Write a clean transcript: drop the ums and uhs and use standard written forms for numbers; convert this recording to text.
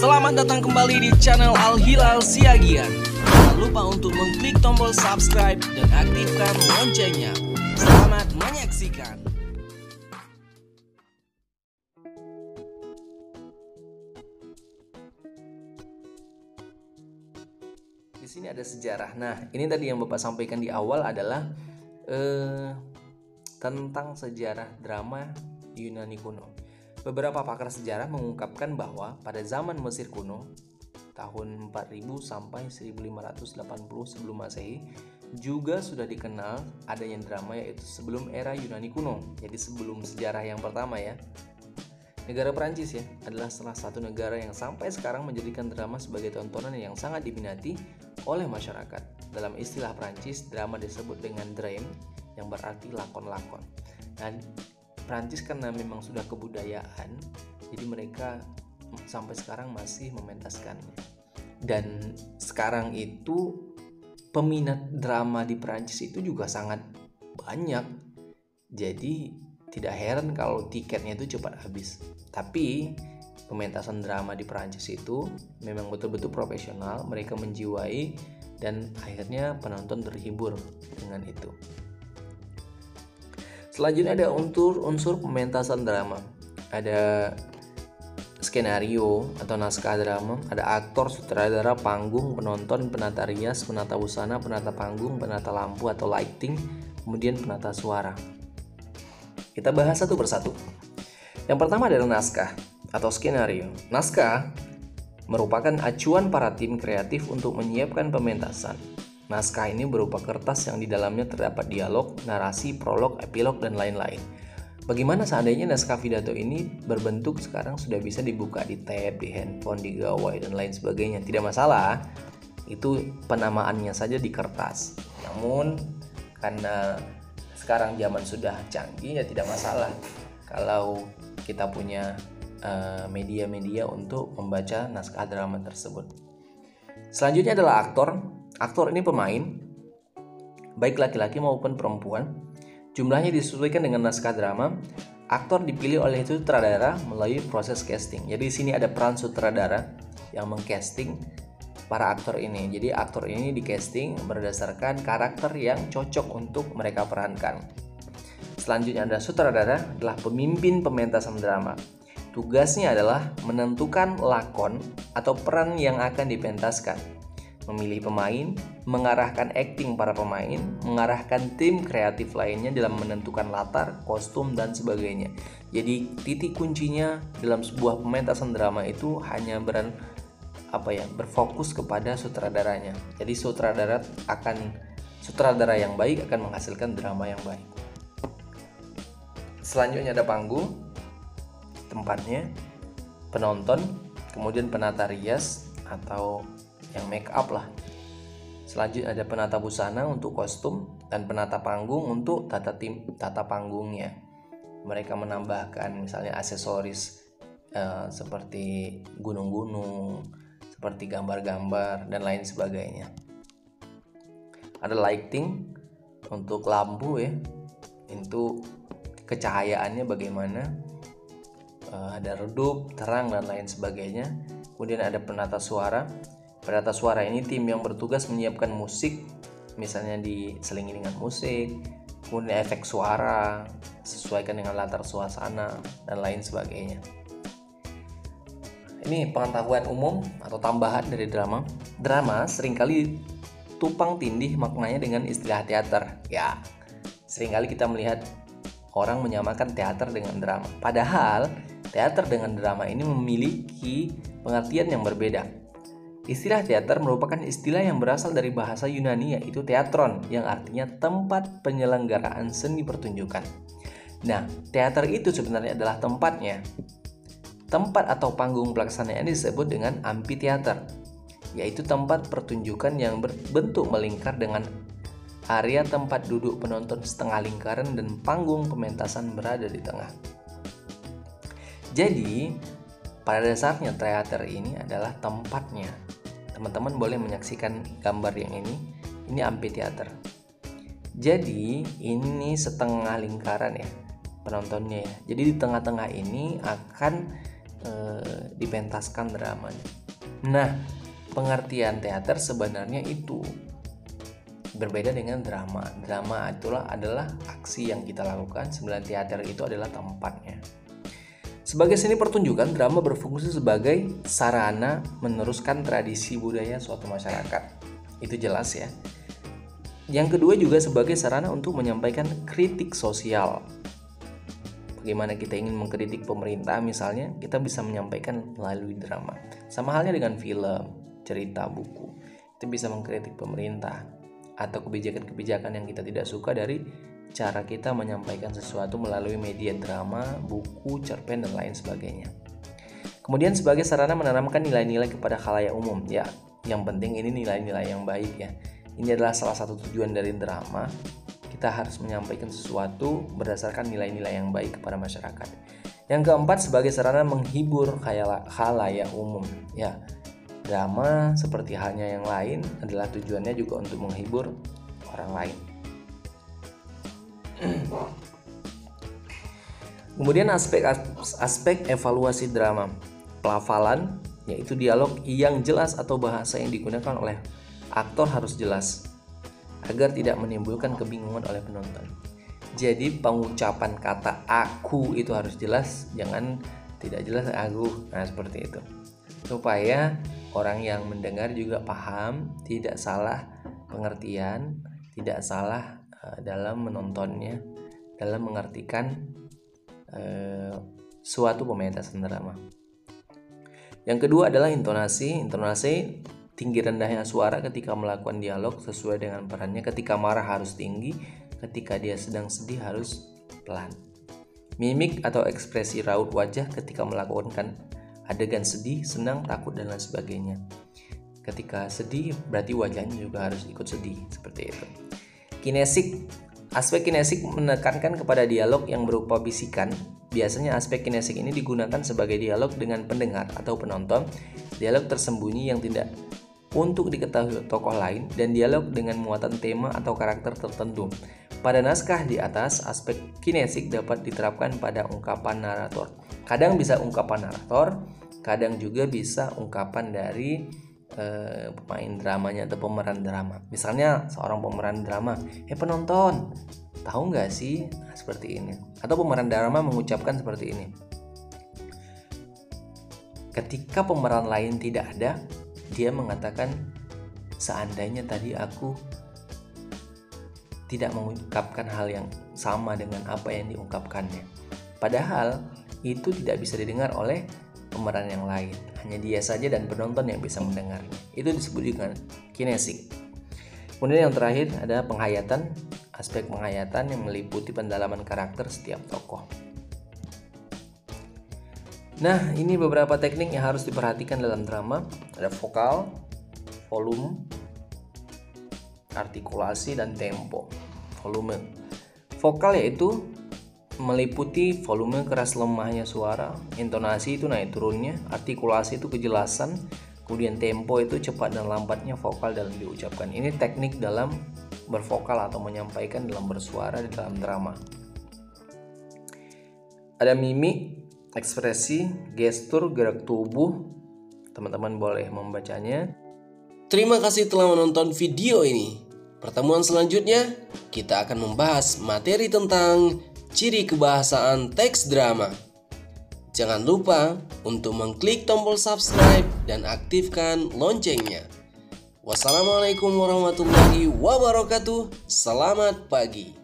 Selamat datang kembali di channel Al Hilal Siagian. Jangan lupa untuk mengklik tombol subscribe dan aktifkan loncengnya. Selamat menyaksikan. Di sini ada sejarah. Nah, ini tadi yang Bapak sampaikan di awal adalah tentang sejarah drama Yunani kuno. Beberapa pakar sejarah mengungkapkan bahwa pada zaman Mesir kuno, tahun 4000 sampai 1580 sebelum Masehi, juga sudah dikenal adanya drama, yaitu sebelum era Yunani kuno. Jadi sebelum sejarah yang pertama ya. Negara Prancis ya adalah salah satu negara yang sampai sekarang menjadikan drama sebagai tontonan yang sangat diminati oleh masyarakat. Dalam istilah Prancis, drama disebut dengan drame, yang berarti lakon-lakon. Dan Prancis karena memang sudah kebudayaan, jadi mereka sampai sekarang masih mementaskannya. Dan sekarang itu peminat drama di Prancis itu juga sangat banyak. Jadi tidak heran kalau tiketnya itu cepat habis. Tapi pementasan drama di Prancis itu memang betul-betul profesional, mereka menjiwai dan akhirnya penonton terhibur dengan itu. Selanjutnya ada unsur pementasan drama. Ada skenario atau naskah drama, ada aktor, sutradara, panggung, penonton, penata rias, penata busana, penata panggung, penata lampu atau lighting, kemudian penata suara. Kita bahas satu persatu. Yang pertama adalah naskah atau skenario. Naskah merupakan acuan para tim kreatif untuk menyiapkan pementasan. Naskah ini berupa kertas yang di dalamnya terdapat dialog, narasi, prolog, epilog, dan lain-lain. Bagaimana seandainya naskah pidato ini berbentuk sekarang sudah bisa dibuka di tab, di handphone, di gawai, dan lain sebagainya? Tidak masalah, itu penamaannya saja di kertas. Namun karena sekarang zaman sudah canggih, ya tidak masalah kalau kita punya media-media untuk membaca naskah drama tersebut. Selanjutnya adalah aktor. Aktor ini pemain, baik laki-laki maupun perempuan. Jumlahnya disesuaikan dengan naskah drama. Aktor dipilih oleh sutradara melalui proses casting. Jadi di sini ada peran sutradara yang mengcasting para aktor ini. Jadi aktor ini di-casting berdasarkan karakter yang cocok untuk mereka perankan. Selanjutnya ada sutradara, adalah pemimpin pementasan drama. Tugasnya adalah menentukan lakon atau peran yang akan dipentaskan, memilih pemain, mengarahkan akting para pemain, mengarahkan tim kreatif lainnya dalam menentukan latar, kostum, dan sebagainya. Jadi titik kuncinya dalam sebuah pementasan drama itu hanya berfokus kepada sutradaranya. Jadi sutradara yang baik akan menghasilkan drama yang baik. Selanjutnya ada panggung, tempatnya, penonton, kemudian penata rias atau yang make up lah. Selanjutnya ada penata busana untuk kostum dan penata panggung untuk tata panggungnya. Mereka menambahkan misalnya aksesoris seperti gunung-gunung, seperti gambar-gambar dan lain sebagainya. Ada lighting untuk lampu ya, itu kecahayaannya bagaimana, ada redup, terang dan lain sebagainya. Kemudian ada penata suara. Penata suara ini tim yang bertugas menyiapkan musik, misalnya diselingi dengan musik, kemudian efek suara, sesuaikan dengan latar suasana dan lain sebagainya. Ini pengetahuan umum atau tambahan dari drama. Drama seringkali tumpang tindih maknanya dengan istilah teater. Ya, seringkali kita melihat orang menyamakan teater dengan drama. Padahal teater dengan drama ini memiliki pengertian yang berbeda. Istilah teater merupakan istilah yang berasal dari bahasa Yunani, yaitu teatron, yang artinya tempat penyelenggaraan seni pertunjukan. Nah, teater itu sebenarnya adalah tempatnya. Tempat atau panggung pelaksanaan disebut dengan amphitheater, yaitu tempat pertunjukan yang berbentuk melingkar dengan area tempat duduk penonton setengah lingkaran dan panggung pementasan berada di tengah. Jadi, pada dasarnya teater ini adalah tempatnya. Teman-teman boleh menyaksikan gambar yang ini. Ini amphitheater. Jadi, ini setengah lingkaran ya penontonnya ya. Jadi di tengah-tengah ini akan dipentaskan dramanya. Nah, pengertian teater sebenarnya itu berbeda dengan drama. Drama adalah aksi yang kita lakukan, sedangkan teater itu adalah tempatnya. Sebagai seni pertunjukan, drama berfungsi sebagai sarana meneruskan tradisi budaya suatu masyarakat. Itu jelas ya. Yang kedua juga sebagai sarana untuk menyampaikan kritik sosial. Bagaimana kita ingin mengkritik pemerintah misalnya, kita bisa menyampaikan melalui drama. Sama halnya dengan film, cerita, buku. Itu bisa mengkritik pemerintah atau kebijakan-kebijakan yang kita tidak suka dari cara kita menyampaikan sesuatu melalui media drama, buku, cerpen, dan lain sebagainya. Kemudian sebagai sarana menanamkan nilai-nilai kepada khalayak umum. Ya, yang penting ini nilai-nilai yang baik ya. Ini adalah salah satu tujuan dari drama. Kita harus menyampaikan sesuatu berdasarkan nilai-nilai yang baik kepada masyarakat. Yang keempat, sebagai sarana menghibur khalayak umum. Ya, drama seperti halnya yang lain adalah tujuannya juga untuk menghibur orang lain. Kemudian aspek evaluasi drama. Pelafalan, yaitu dialog yang jelas atau bahasa yang digunakan oleh aktor harus jelas agar tidak menimbulkan kebingungan oleh penonton. Jadi pengucapan kata aku itu harus jelas, jangan tidak jelas aku. Nah, seperti itu. Supaya orang yang mendengar juga paham, tidak salah pengertian, tidak salah dalam menontonnya, dalam mengartikan suatu pementasan drama. Yang kedua adalah intonasi. Intonasi tinggi rendahnya suara ketika melakukan dialog sesuai dengan perannya. Ketika marah harus tinggi, ketika dia sedang sedih harus pelan. Mimik atau ekspresi raut wajah ketika melakukan adegan sedih, senang, takut, dan lain sebagainya. Ketika sedih berarti wajahnya juga harus ikut sedih, seperti itu. Kinesik. Aspek kinesik menekankan kepada dialog yang berupa bisikan. Biasanya aspek kinesik ini digunakan sebagai dialog dengan pendengar atau penonton, dialog tersembunyi yang tidak untuk diketahui tokoh lain, dan dialog dengan muatan tema atau karakter tertentu. Pada naskah di atas, aspek kinesik dapat diterapkan pada ungkapan narator. Kadang bisa ungkapan narator, kadang juga bisa ungkapan dari pemain dramanya atau pemeran drama. Misalnya seorang pemeran drama, penonton, tahu nggak sih? Nah, seperti ini. Atau pemeran drama mengucapkan seperti ini. Ketika pemeran lain tidak ada, dia mengatakan, seandainya tadi aku tidak mengungkapkan hal yang sama dengan apa yang diungkapkannya. Padahal itu tidak bisa didengar oleh pemeran yang lain. Hanya dia saja dan penonton yang bisa mendengarnya. Itu disebut dengan kinesik. Kemudian yang terakhir ada penghayatan. Aspek penghayatan yang meliputi pendalaman karakter setiap tokoh. Nah, ini beberapa teknik yang harus diperhatikan dalam drama. Ada vokal, volume, artikulasi, dan tempo. Volume. Vokal yaitu meliputi volume keras lemahnya suara, intonasi itu naik turunnya, artikulasi itu kejelasan, kemudian tempo itu cepat dan lambatnya vokal dalam diucapkan. Ini teknik dalam bervokal atau menyampaikan dalam bersuara di dalam drama. Ada mimik, ekspresi, gestur, gerak tubuh. Teman-teman boleh membacanya. Terima kasih telah menonton video ini. Pertemuan selanjutnya, kita akan membahas materi tentang ciri kebahasaan teks drama. Jangan lupa untuk mengklik tombol subscribe dan aktifkan loncengnya. Wassalamualaikum warahmatullahi wabarakatuh. Selamat pagi.